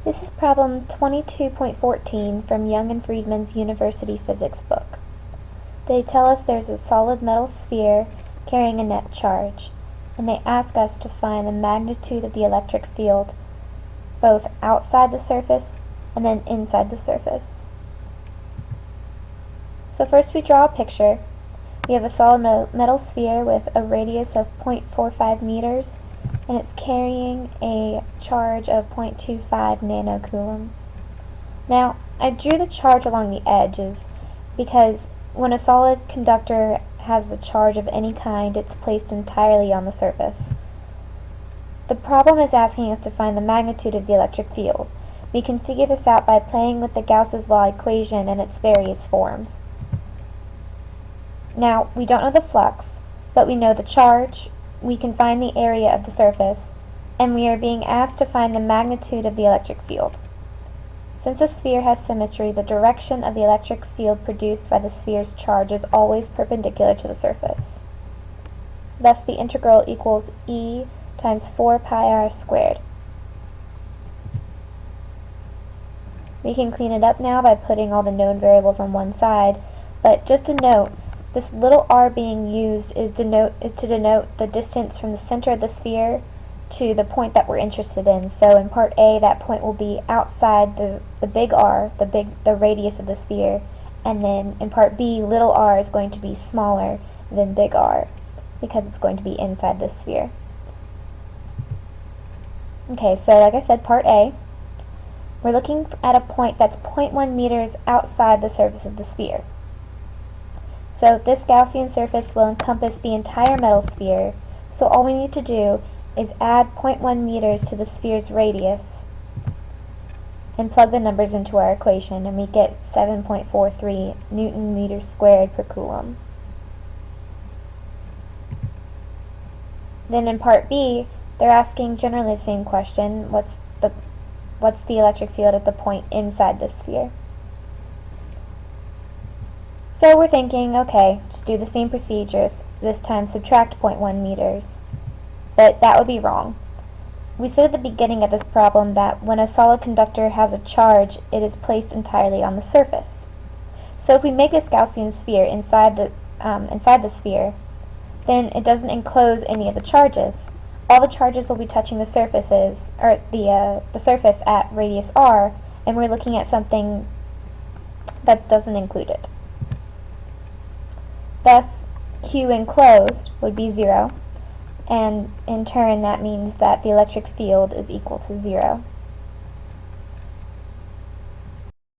This is problem 22.14 from Young and Friedman's University Physics book. They tell us there's a solid metal sphere carrying a net charge, and they ask us to find the magnitude of the electric field both outside the surface and then inside the surface. So first we draw a picture. We have a solid metal sphere with a radius of 0.45 meters, and it's carrying a charge of 0.25 nanocoulombs. Now, I drew the charge along the edges because when a solid conductor has a charge of any kind, it's placed entirely on the surface. The problem is asking us to find the magnitude of the electric field. We can figure this out by playing with the Gauss's law equation and its various forms. Now, we don't know the flux, but we know the charge, we can find the area of the surface, and we are being asked to find the magnitude of the electric field. Since a sphere has symmetry, the direction of the electric field produced by the sphere's charge is always perpendicular to the surface. Thus, the integral equals E times 4 pi r squared. We can clean it up now by putting all the known variables on one side, but just a note, this little r being used is to denote the distance from the center of the sphere to the point that we're interested in. So in part A, that point will be outside the big R, the radius of the sphere, and then in part B, little r is going to be smaller than big R because it's going to be inside the sphere. Okay, so like I said, part A, we're looking at a point that's 0.1 meters outside the surface of the sphere. So this Gaussian surface will encompass the entire metal sphere, so all we need to do is add 0.1 meters to the sphere's radius and plug the numbers into our equation, and we get 7.43 Newton meters squared per coulomb. Then in part B, they're asking generally the same question, what's the electric field at the point inside the sphere? So we're thinking, okay, just do the same procedures, this time subtract 0.1 meters. But that would be wrong. We said at the beginning of this problem that when a solid conductor has a charge, it is placed entirely on the surface. So if we make this Gaussian sphere inside the sphere, then it doesn't enclose any of the charges. All the charges will be touching the surfaces, or the surface at radius r, and we're looking at something that doesn't include it. Thus, Q enclosed would be 0, and in turn that means that the electric field is equal to 0.